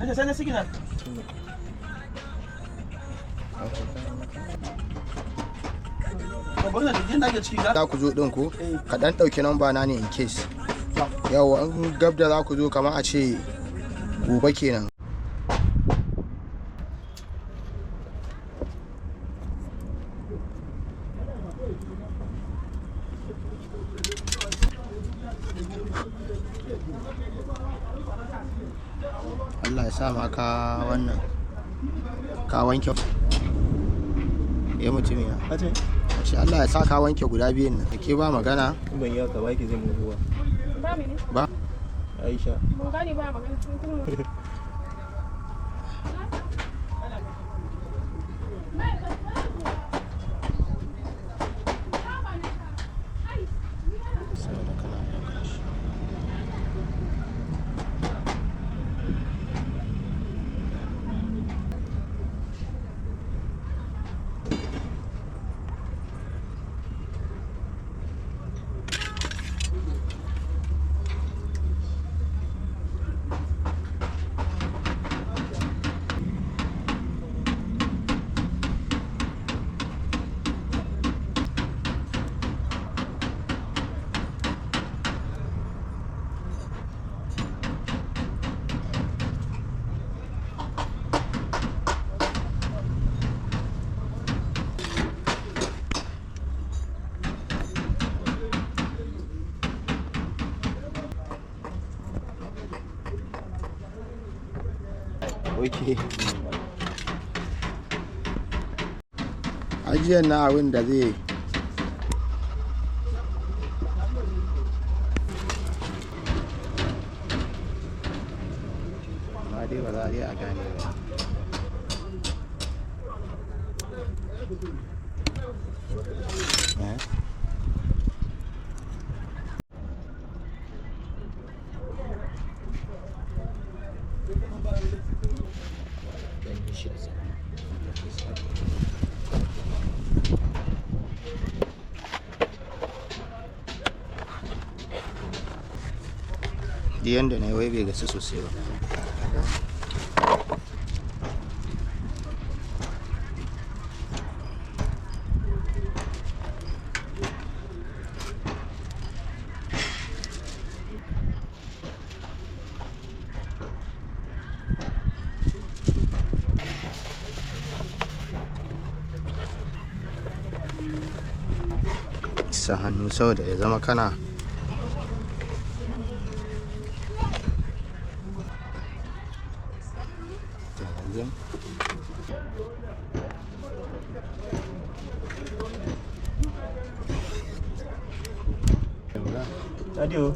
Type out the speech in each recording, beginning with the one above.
Aja sana signal. Za ku zo ɗin ku, ka ɗan ɗauki namba na ne in case. Yawa an gab da za ku zo kamar a ce gobe kenan. Allah ya sa ma ka wannan ka wanke mutum ya ce Allah ya sa ka wanke guda biyun nan ke ba magana ban yi ka baki zai mu ruwa ba Aisha mun gane ba magana Okay. Ajiyar na abin da zai amma dai ba za a iya a gane ba. Yanda na wai bai gasu sosai ba. Sa hannu saboda ya zama kana Adio.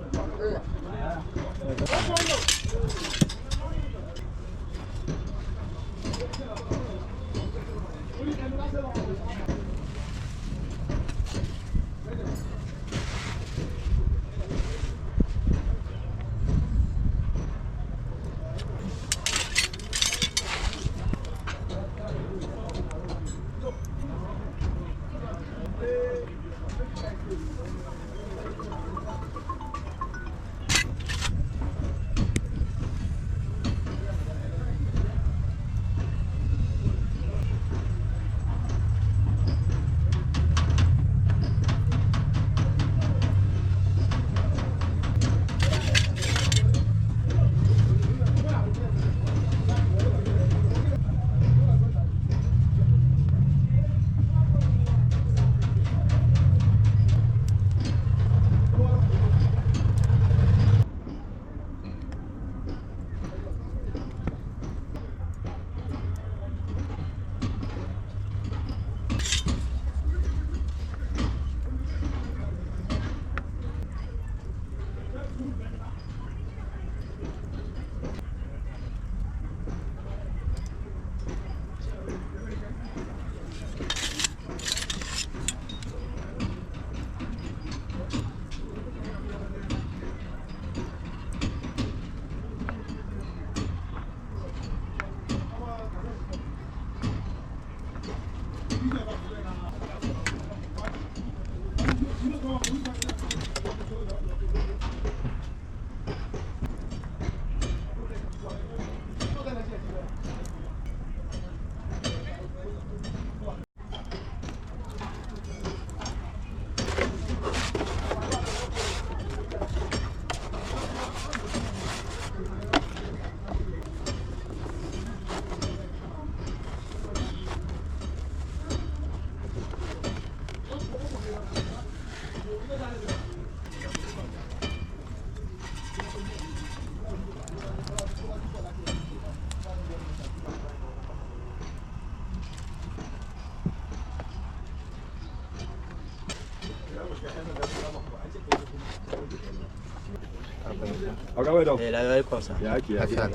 kawai da lalai kwamsa ya ake ya lafiya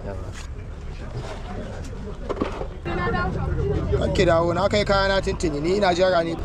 yawa kake dawo na kai kayana tintini ni ina jira ne.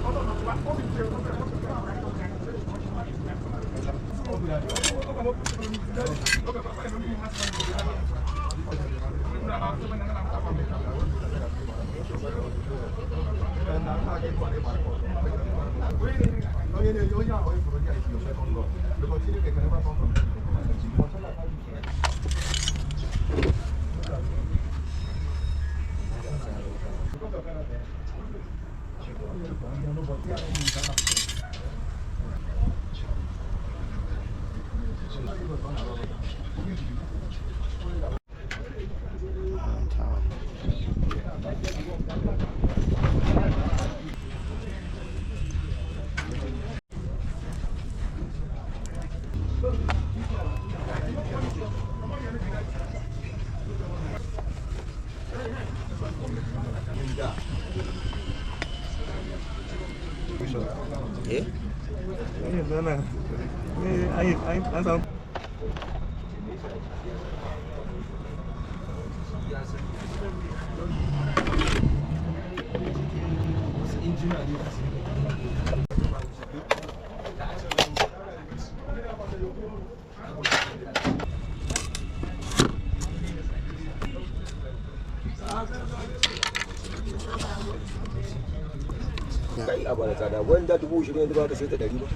kai a bada tsada wanda 20,000 ba ka sai ta 100 ba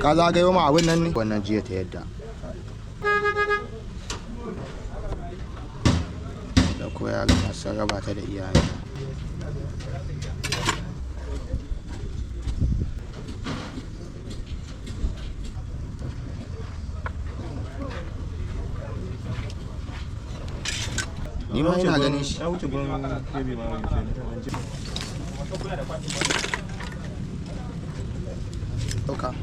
Ka zagayo ma abin nan ne wannan jiya ta yadda da koya ga masu raba ta da iyaye. Ni ma ina ganin shi. Ya wuce gurin baby ma wuce. Dauka.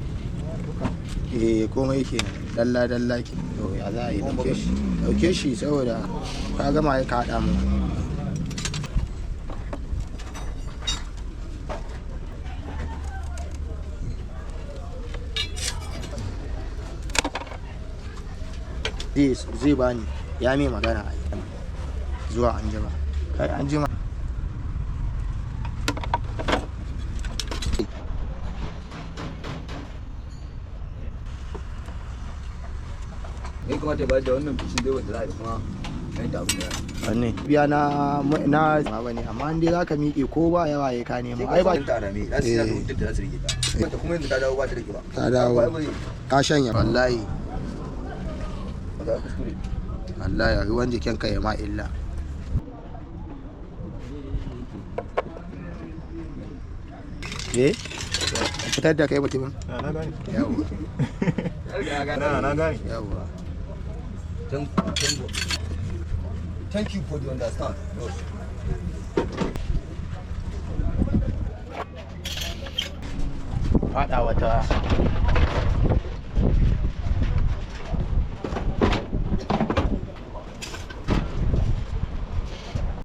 Komai ke dalla dalla ke. To ya za a yi dauke shi. Dauke shi saboda ka gama ya ka haɗa mu. Zai bani ya mai magana a yi zuwa anjima. Kai anjima. ya kamata ya bayar da wannan fishin dai wanda za a yi kuma yan taru ne Wanne? Biya na ma bane amma in dai zaka miƙe ko ba yawa ya ka nemo ai ba tara me za su yi da hutun da za su rike ta kuma yanzu ta dawo ba ta rike ba ta dawo ka shanya wallahi wallahi ruwan jikinka ya ma illa. Fitar da kai mutumin? Na gane. Yawa. Na gane. Yawa. Thank you for the understand. Faɗa wata